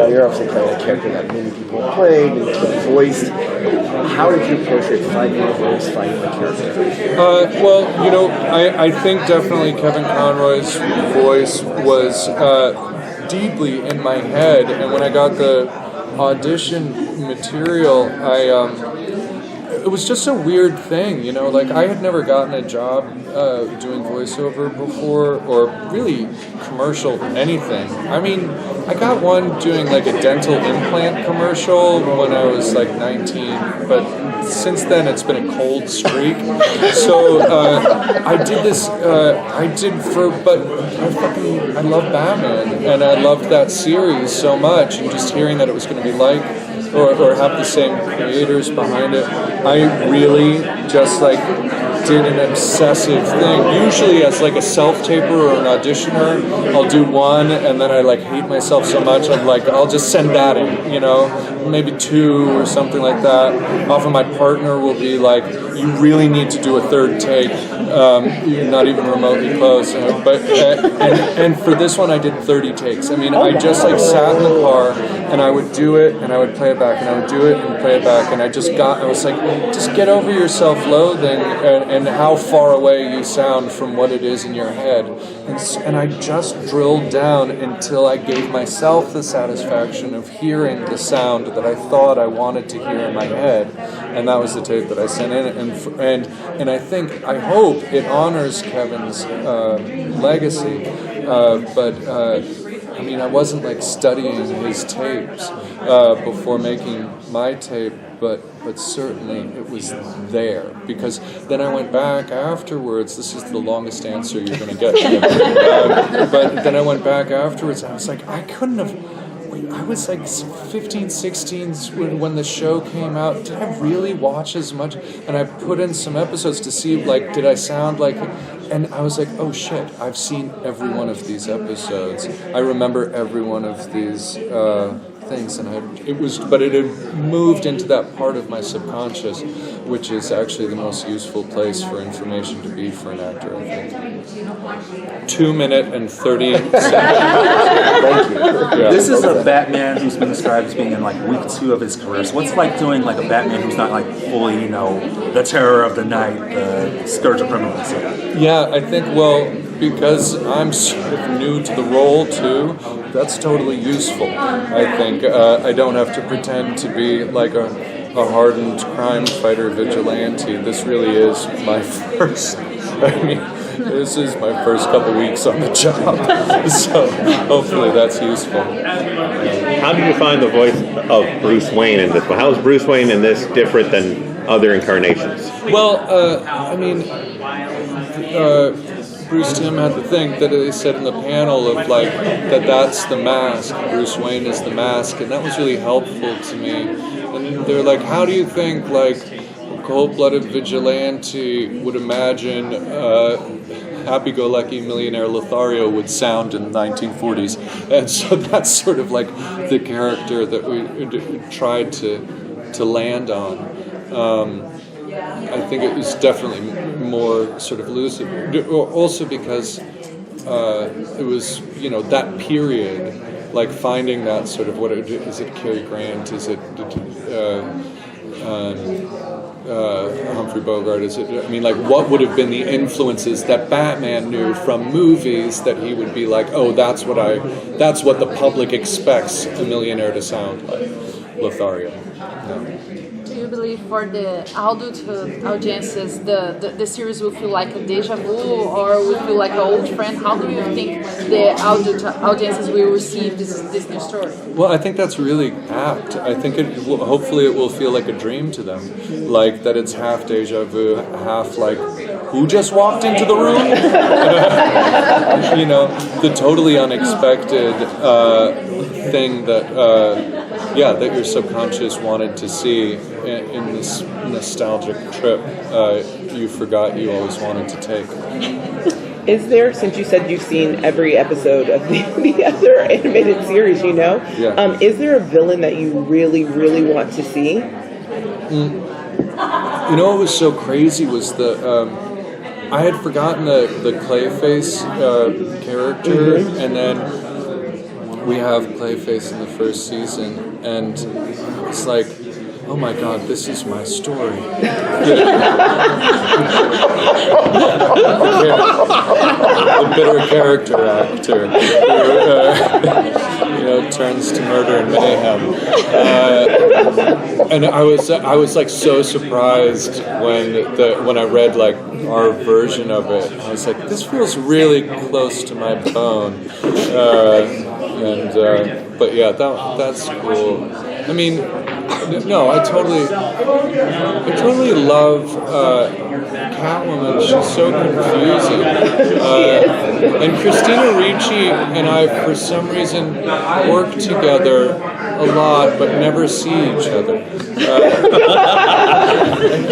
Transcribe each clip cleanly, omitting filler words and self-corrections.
you're obviously playing a character that many people have played and voiced. How did you approach it, finding a voice, finding the character? I think definitely Kevin Conroy's voice was deeply in my head, and when I got the audition material, it was just a weird thing, like I had never gotten a job doing voiceover before, or really commercial anything. I mean, I got one doing like a dental implant commercial when I was like 19, but since then it's been a cold streak. So I did this, but I love Batman, and I loved that series so much, and just hearing that it was going to be like, or have the same creators behind it, I really just like did an obsessive thing. Usually as like a self-taper or an auditioner, I'll do one and then I like hate myself so much I'm like, I'll just send that in, maybe 2 or something like that. Often my partner will be like, you really need to do a third take. You're not even remotely close. But and for this one I did 30 takes. I mean, I just like sat in the car and I would do it and I would play it back and I would do it and play it back, and I was like, just get over your self-loathing and how far away you sound from what it is in your head. And I just drilled down until I gave myself the satisfaction of hearing the sound that I thought I wanted to hear in my head, and that was the tape that I sent in. And I hope it honors Kevin's legacy, but I mean, I wasn't like studying his tapes before making my tape, but certainly it was there, because then I went back afterwards. This is the longest answer you're going to get. But then I went back afterwards and I was like, I was like 15, 16 when the show came out. Did I really watch as much? And I put in some episodes to see, like, did I sound like... And I was like, oh shit, I've seen every one of these episodes. I remember every one of these things, and it had moved into that part of my subconscious, which is actually the most useful place for information to be for an actor, I think. 2 minutes and 30 seconds. Thank you. Yeah. This is a Batman who's been described as being in like week 2 of his career. So what's it like doing like a Batman who's not like fully, the terror of the night, the scourge of criminals? Yeah, I think, because I'm sort of new to the role too, that's totally useful. I think I don't have to pretend to be like a hardened crime fighter vigilante. This really is my first, this is my first couple weeks on the job, so hopefully that's useful. How did you find the voice of Bruce Wayne in this one? How is Bruce Wayne in this different than other incarnations? Well, Bruce Timm had the thing that they said in the panel of like that's the mask. Bruce Wayne is the mask, and that was really helpful to me. And they're like, how do you think like a cold-blooded vigilante would imagine happy-go-lucky millionaire Lothario would sound in the 1940s? And so that's sort of like the character that we tried to land on. I think it was definitely more sort of lucid, also because it was, that period, like finding that sort of, is it Cary Grant, is it Humphrey Bogart, what would have been the influences that Batman knew from movies that he would be like, oh, that's what the public expects a millionaire to sound like, Lothario. Yeah. Do you believe for the adult audiences, the series will feel like a deja vu, or will feel like an old friend? How do you think the adult audiences will receive this new story? Well, I think that's really apt. I think hopefully it will feel like a dream to them, like that it's half deja vu, half like, who just walked into the room? The totally unexpected thing that that your subconscious wanted to see in this nostalgic trip you forgot you always wanted to take. Is there, since you said you've seen every episode of the other animated series, is there a villain that you really, really want to see? What was so crazy was I had forgotten the Clayface character, and then we have Clayface in the first season, and it's like, oh my God, this is my story. The bitter character actor turns to murder and mayhem. And I was like so surprised when I read like our version of it. I was like, this feels really close to my bone. But yeah, that's cool. I mean, no, I totally love Catwoman. She's so confusing. And Christina Ricci and I, for some reason, work together a lot, but never see each other.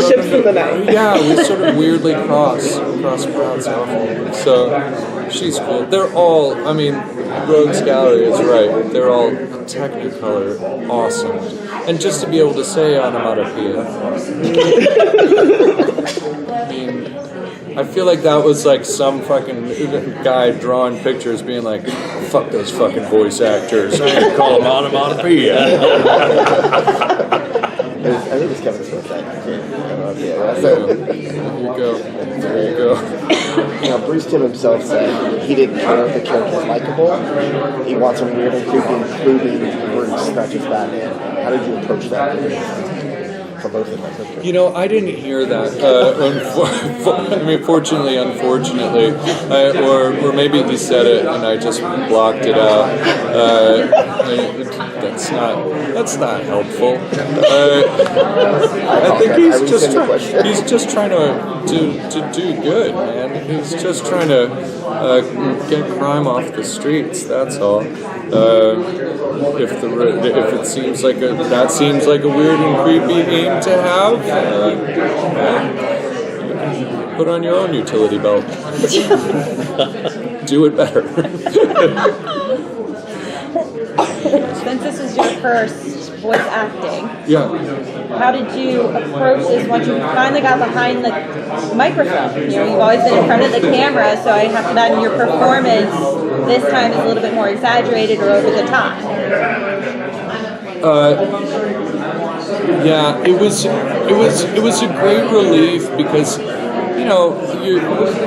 Ships in the night. Yeah, we sort of weirdly cross paths often. So she's cool. They're all, I mean, Rogues Gallery is right. They're all Technicolor awesome. And just to be able to say onomatopoeia. I mean, I feel like that was like some fucking guy drawing pictures being like, fuck those fucking voice actors. I ain't call them onomatopoeia. I think it's Kevin Smith. There you go. Now, Bruce Timm himself said he didn't care if the character was likable. He wants a weird and creepy, including Bruce, not just Batman. How did you approach that? For both of them. You know, I didn't hear that. Fortunately, unfortunately, or maybe he said it and I just blocked it out. That's not helpful. I think he's just trying to do good, man. He's just trying to get crime off the streets. That's all. If it seems like that seems like a weird and creepy aim to have, put on your own utility belt. Do it better. Since this is your first voice acting, Yeah. how did you approach this once you finally got behind the microphone? You know, you've always been in front of the camera, so I have to imagine your performance this time is a little bit more exaggerated or over the top. Yeah, it was a great relief because, you know,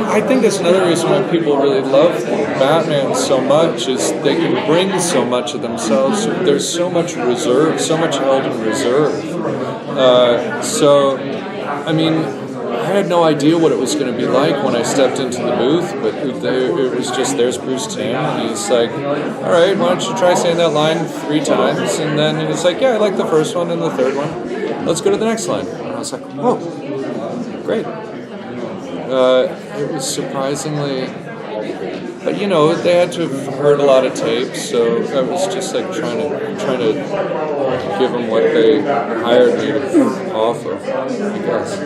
I think that's another reason why people really love Batman so much is they can bring so much of themselves. There's so much reserve, so much held in reserve. So, I mean, I had no idea what it was going to be like when I stepped into the booth, but it was just, there's Bruce Timm, and he's like, all right, why don't you try saying that line 3 times? And then he was like, yeah, I like the first one and the third one. Let's go to the next line. And I was like, whoa, great. It was surprisingly, but you know, they had to have heard a lot of tapes, so I was just like trying to give them what they hired me to off of, I guess.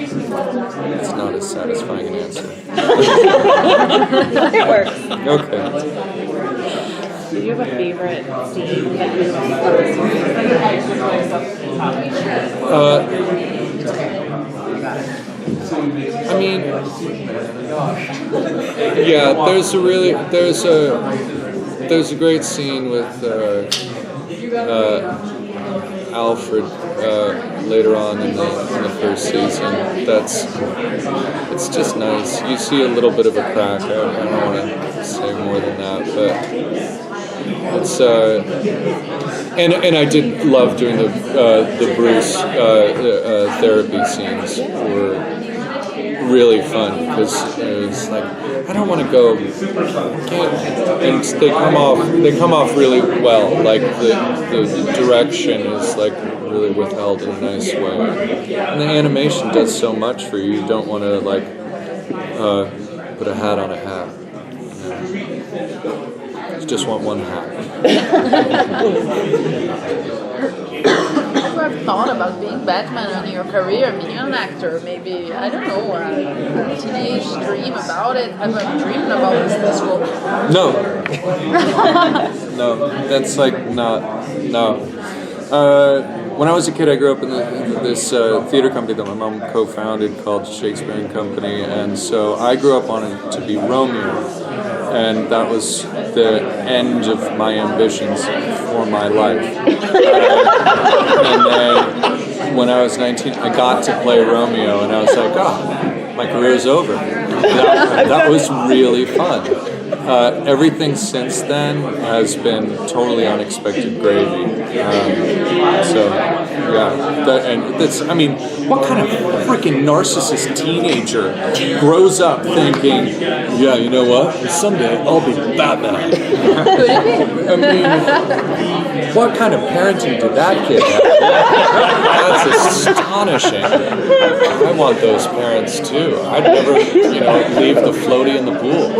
It's not as satisfying an answer. It works. Okay. Do you have a favorite scene that you I mean, yeah, there's a great scene with Alfred later on in the first season. It's just nice. You see a little bit of a crack. I don't want to say more than that, but it's and I did love doing the Bruce therapy scenes. Were really fun because it's like I don't want to go, and they come off really well. Like the direction is like really withheld in a nice way, and the animation does so much for you. You don't want to like put a hat on a hat. You just want one hat. I've thought about being Batman in your career, being an actor, maybe, I don't know, a teenage dream about it. I've been dreaming about this school. No. No, that's like not, no. When I was a kid, I grew up in this theater company that my mom co-founded called Shakespeare and Company, and so I grew up wanting to be Romeo. and that was the end of my ambitions for my life. And then when I was 19, I got to play Romeo, and I was like, oh, my career's over. That was really fun. Everything since then has been totally unexpected gravy. I mean, what kind of freaking narcissist teenager grows up thinking, yeah, you know what? Someday I'll be Batman. I mean, what kind of parenting did that kid have? That's astonishing. I want those parents too. I'd never, leave the floaty in the pool.